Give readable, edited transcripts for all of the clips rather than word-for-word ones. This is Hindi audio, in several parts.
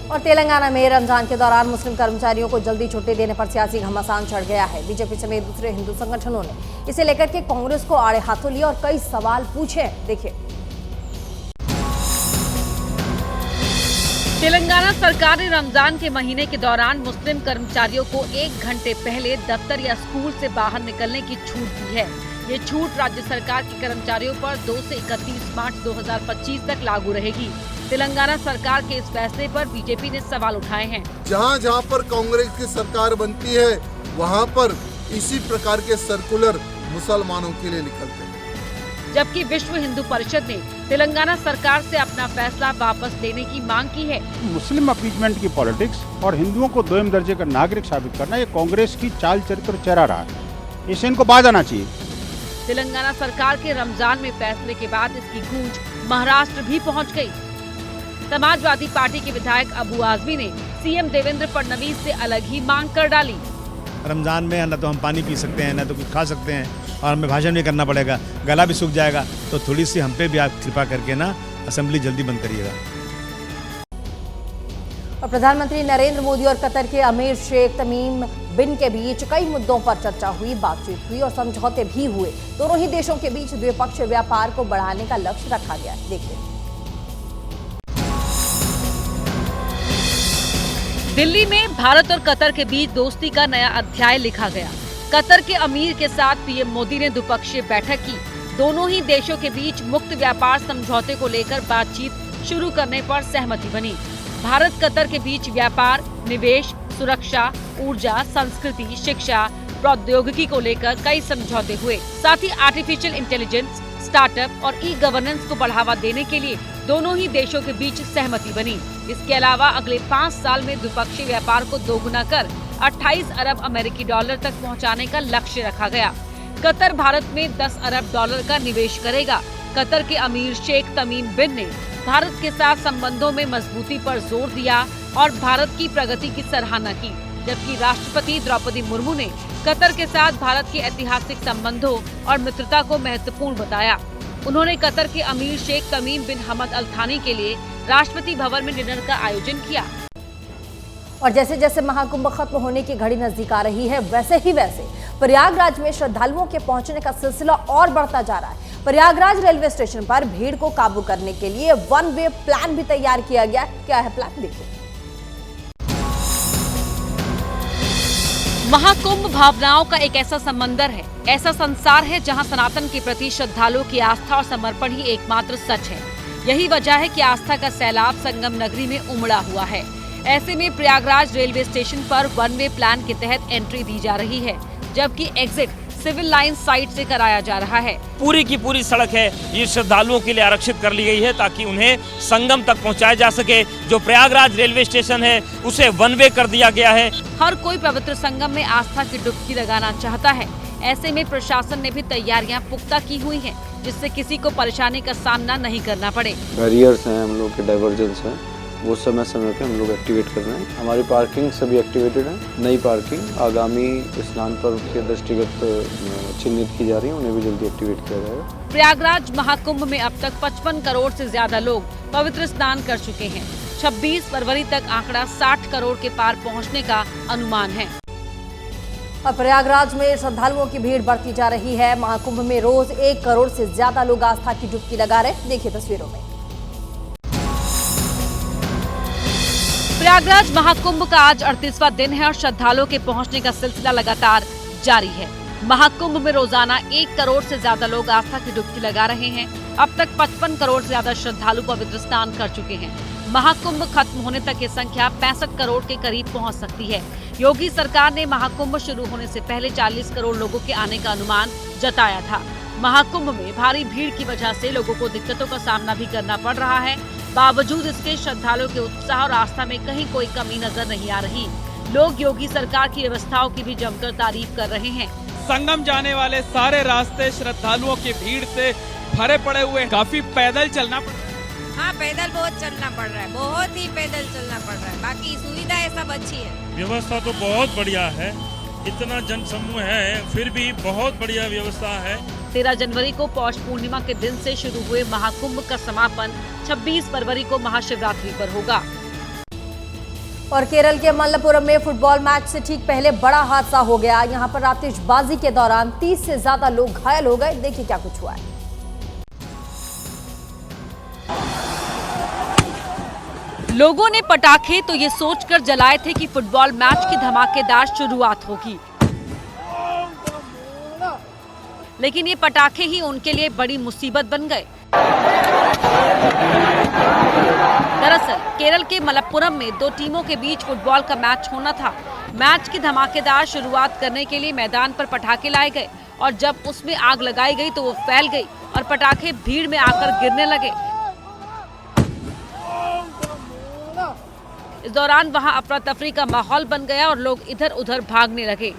और तेलंगाना में रमजान के दौरान मुस्लिम कर्मचारियों को जल्दी छुट्टी देने पर सियासी घमासान चढ़ गया है। बीजेपी समेत दूसरे हिंदू संगठनों ने इसे लेकर के कांग्रेस को आड़े हाथों लिया और कई सवाल पूछे। देखिए, तेलंगाना सरकार ने रमजान के महीने के दौरान मुस्लिम कर्मचारियों को 1 घंटे पहले दफ्तर या स्कूल से बाहर निकलने की छूट दी है। ये छूट राज्य सरकार के कर्मचारियों पर 2 से 31 मार्च 2025 तक लागू रहेगी। तेलंगाना सरकार के इस फैसले पर बीजेपी ने सवाल उठाए हैं। जहाँ जहाँ पर कांग्रेस की सरकार बनती है वहाँ पर इसी प्रकार के सर्कुलर मुसलमानों के लिए निकलते हैं। जबकि विश्व हिंदू परिषद ने तेलंगाना सरकार से अपना फैसला वापस लेने की मांग की है। मुस्लिम अपीजमेंट की पॉलिटिक्स और हिंदुओं को दोयम दर्जे का नागरिक साबित करना, ये कांग्रेस की चाल चरित्र चेहरा रहा है। इसे इनको बाज आना चाहिए। तेलंगाना सरकार के रमजान में फैसले के बाद इसकी गूंज महाराष्ट्र भी पहुंच गई। समाजवादी पार्टी के विधायक अबू आजमी ने सीएम देवेंद्र फडणवीस से अलग ही मांग कर डाली। रमजान में न तो हम पानी पी सकते हैं, न तो कुछ खा सकते हैं, और हमें भाषण भी करना पड़ेगा, गला भी सूख जाएगा। तो थोड़ी सी हम पे भी आप कृपा करके ना असेंबली जल्दी बंद करिएगा। और प्रधानमंत्री नरेंद्र मोदी और कतर के अमीर शेख तमीम बिन के बीच कई मुद्दों पर चर्चा हुई, बातचीत हुई और समझौते भी हुए। दोनों ही देशों के बीच द्विपक्षीय व्यापार को बढ़ाने का लक्ष्य रखा गया। देखिए, दिल्ली में भारत और कतर के बीच दोस्ती का नया अध्याय लिखा गया। कतर के अमीर के साथ पीएम मोदी ने द्विपक्षीय बैठक की। दोनों ही देशों के बीच मुक्त व्यापार समझौते को लेकर बातचीत शुरू करने पर सहमति बनी। भारत कतर के बीच व्यापार, निवेश, सुरक्षा, ऊर्जा, संस्कृति, शिक्षा, प्रौद्योगिकी को लेकर कई समझौते हुए। साथ ही आर्टिफिशियल इंटेलिजेंस, स्टार्टअप और ई गवर्नेंस को बढ़ावा देने के लिए दोनों ही देशों के बीच सहमति बनी। इसके अलावा अगले 5 साल में द्विपक्षीय व्यापार को दोगुना कर 28 अरब अमेरिकी डॉलर तक पहुंचाने का लक्ष्य रखा गया। कतर भारत में 10 अरब डॉलर का निवेश करेगा। कतर के अमीर शेख तमीम बिन ने भारत के साथ संबंधों में मजबूती पर जोर दिया और भारत की प्रगति की सराहना की। जबकि राष्ट्रपति द्रौपदी मुर्मू ने कतर के साथ भारत के ऐतिहासिक संबंधों और मित्रता को महत्वपूर्ण बताया। उन्होंने कतर के अमीर शेख तमीम बिन हमद अल थानी के लिए राष्ट्रपति भवन में डिनर का आयोजन किया। और जैसे जैसे महाकुंभ खत्म होने की घड़ी नजदीक आ रही है, वैसे ही वैसे प्रयागराज में श्रद्धालुओं के पहुंचने का सिलसिला और बढ़ता जा रहा है। प्रयागराज रेलवे स्टेशन पर भीड़ को काबू करने के लिए 1 वे प्लान भी तैयार किया गया। क्या है प्लान, देखिए। महाकुंभ भावनाओं का एक ऐसा समंदर है, ऐसा संसार है जहां सनातन के प्रति श्रद्धालुओं की आस्था और समर्पण ही एकमात्र सच है। यही वजह है कि आस्था का सैलाब संगम नगरी में उमड़ा हुआ है। ऐसे में प्रयागराज रेलवे स्टेशन पर 1 वे प्लान के तहत एंट्री दी जा रही है, जबकि एग्जिट सिविल लाइन साइड से कराया जा रहा है। पूरी की पूरी सड़क है ये श्रद्धालुओं के लिए आरक्षित कर ली गई है ताकि उन्हें संगम तक पहुंचाया जा सके। जो प्रयागराज रेलवे स्टेशन है उसे 1 वे कर दिया गया है। हर कोई पवित्र संगम में आस्था की डुबकी लगाना चाहता है। ऐसे में प्रशासन ने भी तैयारियां पुख्ता की हुई हैं, जिससे किसी को परेशानी का सामना नहीं करना पड़े। बैरियर्स हैं, हम लोग के डाइवर्जेंस हैं, वो समय समय पे हम लोग एक्टिवेट कर रहे हैं। हमारी पार्किंग सभी एक्टिवेटेड है। नई पार्किंग आगामी स्नान पर्व के दृष्टिगत चिन्हित की जा रही है, उन्हें भी जल्दी एक्टिवेट किया जाएगा। प्रयागराज महाकुंभ में अब तक 55 करोड़ से ज्यादा लोग पवित्र स्नान कर चुके हैं। 26 फरवरी तक आंकड़ा 60 करोड़ के पार पहुंचने का अनुमान है। और प्रयागराज में श्रद्धालुओं की भीड़ बढ़ती जा रही है। महाकुंभ में रोज 1 करोड़ से ज्यादा लोग आस्था की डुबकी लगा रहे। देखिए तस्वीरों में। प्रयागराज महाकुंभ का आज 38वां दिन है और श्रद्धालुओं के पहुंचने का सिलसिला लगातार जारी है। महाकुंभ में रोजाना 1 करोड़ से ज्यादा लोग आस्था की डुबकी लगा रहे हैं। अब तक 55 करोड़ से ज्यादा श्रद्धालु पवित्र स्नान कर चुके हैं। महाकुंभ खत्म होने तक ये संख्या 65 करोड़ के करीब पहुंच सकती है। योगी सरकार ने महाकुंभ शुरू होने से पहले 40 करोड़ लोगों के आने का अनुमान जताया था। महाकुंभ में भारी भीड़ की वजह से लोगों को दिक्कतों का सामना भी करना पड़ रहा है। बावजूद इसके श्रद्धालुओं के उत्साह और आस्था में कहीं कोई कमी नजर नहीं आ रही। लोग योगी सरकार की व्यवस्थाओं की भी जमकर तारीफ कर रहे हैं। संगम जाने वाले सारे रास्ते श्रद्धालुओं की भीड़ से भरे पड़े हुए। काफी पैदल चलना पड़ रहा है। हाँ, पैदल बहुत चलना पड़ रहा है, बहुत ही पैदल चलना पड़ रहा है। बाकी सुविधाएं सब अच्छी है। व्यवस्था तो बहुत बढ़िया है, इतना जन समूह है फिर भी बहुत बढ़िया व्यवस्था है। 13 जनवरी को पौष पूर्णिमा के दिन से शुरू हुए महाकुंभ का समापन 26 फरवरी को महाशिवरात्रि पर होगा। और केरल के मल्लपुरम में फुटबॉल मैच से ठीक पहले बड़ा हादसा हो गया। यहां पर आतिशबाजी के दौरान 30 से ज्यादा लोग घायल हो गए। देखिए क्या कुछ हुआ है। लोगों ने पटाखे तो ये सोचकर जलाए थे कि फुटबॉल मैच की धमाकेदार शुरुआत होगी, लेकिन ये पटाखे ही उनके लिए बड़ी मुसीबत बन गए। दरअसल केरल के मलप्पुरम में दो टीमों के बीच फुटबॉल का मैच होना था। मैच की धमाकेदार शुरुआत करने के लिए मैदान पर पटाखे लाए गए और जब उसमें आग लगाई गई तो वो फैल गई और पटाखे भीड़ में आकर गिरने लगे। इस दौरान वहां अफरा तफरी का माहौल बन गया और लोग इधर उधर भागने लगे।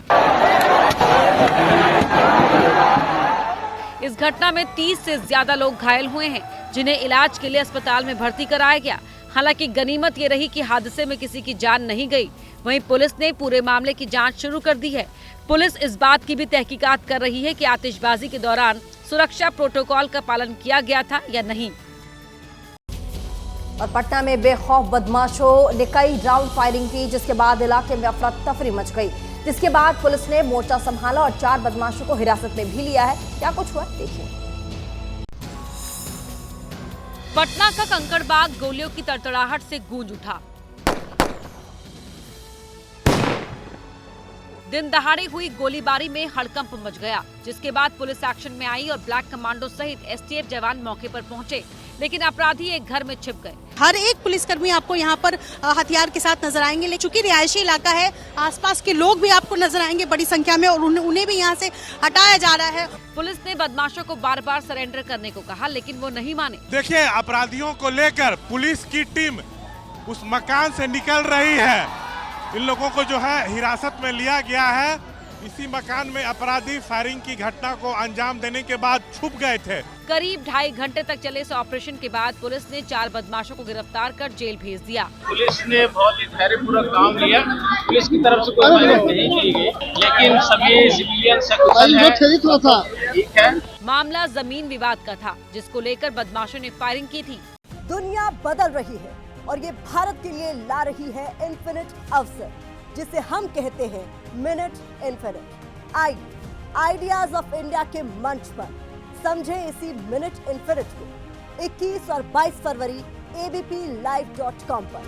इस घटना में 30 से ज्यादा लोग घायल हुए हैं, जिन्हें इलाज के लिए अस्पताल में भर्ती कराया गया। हालांकि गनीमत ये रही कि हादसे में किसी की जान नहीं गई। वहीं पुलिस ने पूरे मामले की जांच शुरू कर दी है। पुलिस इस बात की भी तहकीकात कर रही है कि आतिशबाजी के दौरान सुरक्षा प्रोटोकॉल का पालन किया गया था या नहीं। और पटना में बेखौफ बदमाशों ने कई राउंड फायरिंग की, जिसके बाद इलाके में अफरा तफरी मच गई। जिसके बाद पुलिस ने मोर्चा संभाला और 4 बदमाशों को हिरासत में भी लिया है। क्या कुछ हुआ देखिए। पटना का कंकड़बाग गोलियों की तड़तड़ाहट से गूंज उठा। दिन दहाड़े हुई गोलीबारी में हड़कंप मच गया, जिसके बाद पुलिस एक्शन में आई और ब्लैक कमांडो सहित एसटीएफ जवान मौके पर पहुंचे, लेकिन अपराधी एक घर में छिप गए। हर एक पुलिसकर्मी आपको यहाँ पर हथियार के साथ नजर आएंगे, लेकिन चूंकि रिहायशी इलाका है, आसपास के लोग भी आपको नजर आएंगे बड़ी संख्या में और उन्हें भी यहाँ से हटाया जा रहा है। पुलिस ने बदमाशों को बार बार सरेंडर करने को कहा, लेकिन वो नहीं माने। देखिए, अपराधियों को लेकर पुलिस की टीम उस मकान से निकल रही है। इन लोगों को जो है हिरासत में लिया गया है। इसी मकान में अपराधी फायरिंग की घटना को अंजाम देने के बाद छुप गए थे। करीब 2.5 घंटे तक चले इस ऑपरेशन के बाद पुलिस ने 4 बदमाशों को गिरफ्तार कर जेल भेज दिया। पुलिस ने बहुत ही धैर्यपूर्वक काम लिया। पुलिस की तरफ से कोई मदद नहीं की गई, लेकिन सभी सिविलियन ठीक है। मामला जमीन विवाद का था, जिसको लेकर बदमाशों ने फायरिंग की थी। दुनिया बदल रही है और ये भारत के लिए ला रही है इन्फिनिट अवसर, जिसे हम कहते हैं minute infinite. Ideas of India के मंच पर समझे इसी मिनट इन्फिनिट को 21 और 22 फरवरी abplive.com पर।